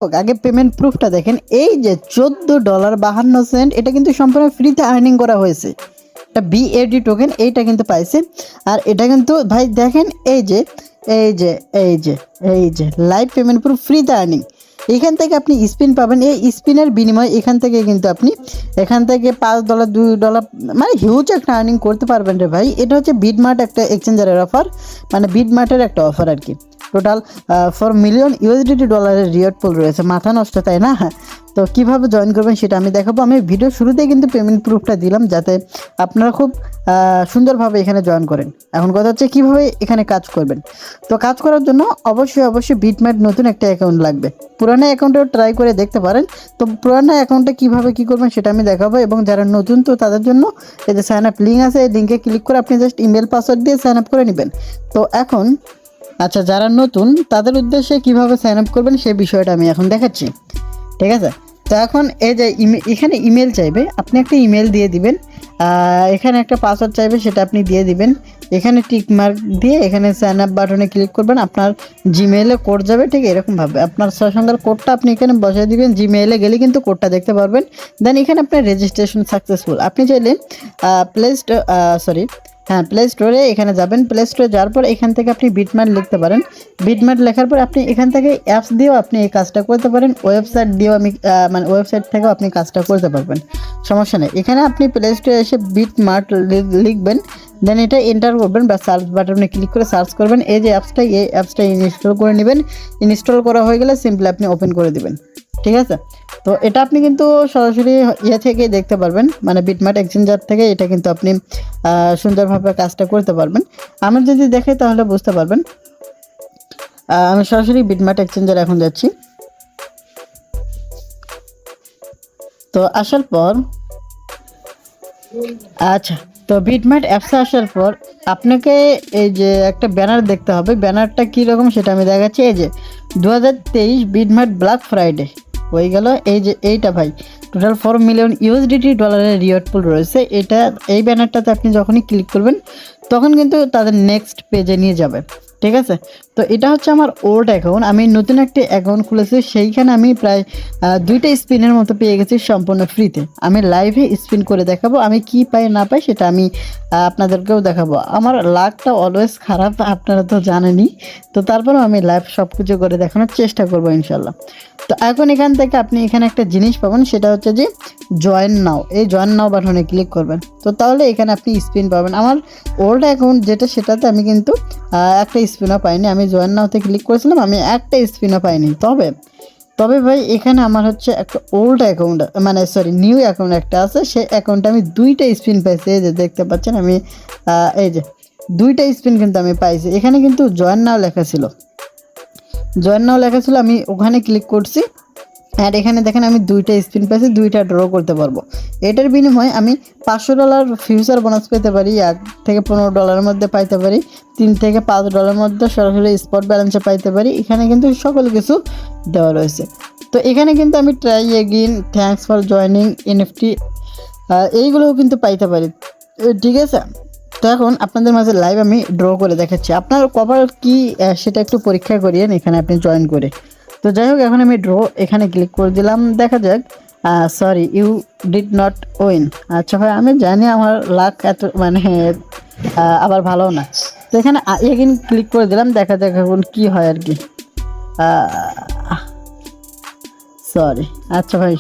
আগে পেমেন্ট প্রুফটা দেখেন, এই যে $14.52 এটা কিন্তু সম্পূর্ণ ফ্রিতে আর্নিং করা হয়েছে। এটা বিএডি টোকেন, এইটা কিন্তু পাইছে। আর এটা কিন্তু ভাই দেখেন এই যে এই যে এই যে এই যে লাইভ পেমেন্ট প্রুফ ফ্রিতে আর্নিং। এখান থেকে আপনি স্পিন পাবেন, এই স্পিনের বিনিময়ে এখান থেকে কিন্তু আপনি এখান থেকে $5 $2 মানে হিউজ একটা আর্নিং করতে পারবেন রে ভাই। এটা হচ্ছে বিটমার্ট একটা এক্সচেঞ্জারের অফার, মানে বিটমার্টের একটা অফার আর কি। টোটাল $4 মিলিয়ন রিওয়ার্ড পুল রয়েছে, মাথা নষ্ট তাই না? তো কিভাবে জয়েন করবেন সেটা আমি দেখাবো। আমি ভিডিও শুরুতেই কিন্তু পেমেন্ট প্রুফটা দিলাম যাতে আপনারা খুব সুন্দরভাবে এখানে জয়েন করেন। এখন কথা হচ্ছে কীভাবে এখানে কাজ করবেন। তো কাজ করার জন্য অবশ্যই বিটমার্ট নতুন একটা অ্যাকাউন্ট লাগবে। পুরানো অ্যাকাউন্টেও ট্রাই করে দেখতে পারেন। তো পুরানো অ্যাকাউন্টে কীভাবে কী করবেন সেটা আমি দেখাবো, এবং যারা নতুন তো তাদের জন্য এই যে সাইন আপ লিঙ্ক আছে, এই লিঙ্কে ক্লিক করে আপনি জাস্ট ইমেল পাসওয়ার্ড দিয়ে সাইন আপ করে নেবেন। তো এখন আচ্ছা, যারা নতুন তাদের উদ্দেশ্যে কিভাবে সাইন আপ করবেন সেই বিষয়টা আমি এখন দেখাচ্ছি, ঠিক আছে? তো এখন এই যে এখানে ইমেল চাইবে, আপনি একটা ইমেল দিয়ে দিবেন। এখানে একটা পাসওয়ার্ড চাইবে, সেটা আপনি দিয়ে দিবেন। এখানে টিক মার্ক দিয়ে এখানে সাইন আপ বাটনে ক্লিক করবেন, আপনার জিমেইলে কোড যাবে। ঠিক এরকমভাবে আপনার 6 সংখ্যার কোডটা আপনি এখানে বসাই দিবেন। জিমেইলে গেলে কিন্তু কোডটা দেখতে পারবেন। দেন এখানে আপনার রেজিস্ট্রেশন সাকসেসফুল। আপনি চাইলে প্লে স্টোরে এখানে যাবেন। প্লে স্টোরে যাওয়ার পর এখান থেকে আপনি বিটমার্ট লিখতে পারেন। বিটমার্ট লেখার পর আপনি এখান থেকে অ্যাপস দিয়েও আপনি এই কাজটা করতে পারেন। ওয়েবসাইট দিয়েও মানে ওয়েবসাইট থেকেও আপনি কাজটা করতে পারবেন, সমস্যা নেই। এখানে আপনি প্লে স্টোরে এসে বিটমার্ট লিখবেন, দেন এটা এন্টার করবেন বা সার্চ বাটনে ক্লিক করে সার্চ করবেন। এই যে অ্যাপসটা ইনস্টল করে নেবেন। ইনস্টল করা হয়ে গেলে সিম্পলি আপনি ওপেন করে দেবেন, ঠিক আছে? তো এটা আপনি কিন্তু সরাসরি থেকে দেখতে পারবেন, মানে বিটমার্ট এক্সচেঞ্জার থেকে এটা কিন্তু আপনি সুন্দরভাবে কাজটা করতে পারবেন। আমি যদি দেখাই তাহলে বুঝতে পারবেন। আমি সরাসরি বিটমার্ট এক্সচেঞ্জার এখন যাচ্ছি। তো আসার পর আচ্ছা, তো বিটমার্ট অ্যাপসে আসার পর আপনাকে এই যে একটা ব্যানার দেখতে হবে। ব্যানারটা কীরকম সেটা আমি দেখাচ্ছি। এই যে 2023 বিটমার্ট ব্ল্যাক ফ্রাইডে হয়ে গেল। এই যে এইটা ভাই টোটাল $4 মিলিয়ন রিওয়ার্ড পুল রয়েছে। এই ব্যানারটাতে আপনি যখনই ক্লিক করবেন তখন কিন্তু তাদের নেক্সট পেজে নিয়ে যাবে, ঠিক আছে? তো এটা হচ্ছে আমার ওল্ড অ্যাকাউন্ট। আমি নতুন একটা অ্যাকাউন্ট খুলেছি, সেইখানে আমি প্রায় 2টা স্পিনের মতো পেয়ে গেছি সম্পূর্ণ ফ্রিতে। আমি লাইভে স্পিন করে দেখাবো, আমি কি পাই না পাই সেটা আমি আপনাদেরকেও দেখাবো। আমার লাকটা অলওয়েজ খারাপ, আপনারা তো জানেনই। তো তারপরেও আমি লাইভ সব কিছু করে দেখানোর চেষ্টা করবো ইনশাল্লাহ। তো এখন এখান থেকে আপনি এখানে একটা জিনিস পাবেন, সেটা হচ্ছে যে জয়েন নাও। এই জয়েন নাও বাটনে ক্লিক করবেন। তো তাহলে এখানে আপনি স্পিন পাবেন। আমার ওল্ড অ্যাকাউন্ট যেটা, সেটাতে আমি কিন্তু একটা স্পিনও পাইনি। আমি জয়েন নাওতে ক্লিক করেছিলাম, আমি একটা স্পিনও পাইনি। তবে ভাই এখানে আমার হচ্ছে একটা ওল্ড অ্যাকাউন্ট, মানে নিউ অ্যাকাউন্ট একটা আছে, সেই অ্যাকাউন্টে আমি 2টা স্পিন পাইছি। এই যে দেখতে পাচ্ছেন, আমি এই যে 2টা স্পিন কিন্তু আমি পাইছি। এখানে কিন্তু জয়েন নাও লেখা ছিল, আমি ওখানে ক্লিক করছি। আর এখানে দেখেন আমি 2টা স্পিন পাইছি, 2টা ড্র করতে পারবো। এটার বিনিময়ে আমি $500 ফিউচার বোনাস পেতে পারি, $1 থেকে $15 মধ্যে পাইতে পারি, $3 থেকে $5 মধ্যে সরাসরি স্পট ব্যালেন্সে পাইতে পারি। এখানে কিন্তু সকল কিছু দেওয়া রয়েছে। তো এখানে কিন্তু আমি try again, thanks for joining, NFT এইগুলোও কিন্তু পাইতে পারি, ঠিক আছে? তো এখন আপনাদের মাঝে লাইভ আমি ড্র করে দেখাচ্ছি। আপনার কভার কি সেটা একটু পরীক্ষা করিয়েন এখানে আপনি জয়েন করে। তো যাই হোক, এখন আমি ড্র এখানে ক্লিক করে দিলাম। দেখা যাক। Sorry, you did not win. আচ্ছা ভাই, আমি জানি আমার লাক এত আবার ভালো না। তো এখানে এগেইন ক্লিক করে দিলাম, দেখা যাক এখন কী হয় আর কি। সরি, আচ্ছা ভাই,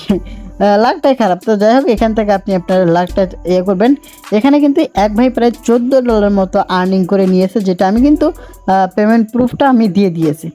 লাখটাই খারাপ। তো যাই হোক, এখান থেকে আপনি আপনার লাখটা করবেন। এখানে কিন্তু এক ভাই প্রায় $14 মতো আর্নিং করে নিয়েছে, যেটা আমি কিন্তু পেমেন্ট প্রুফটা আমি দিয়ে দিয়েছি।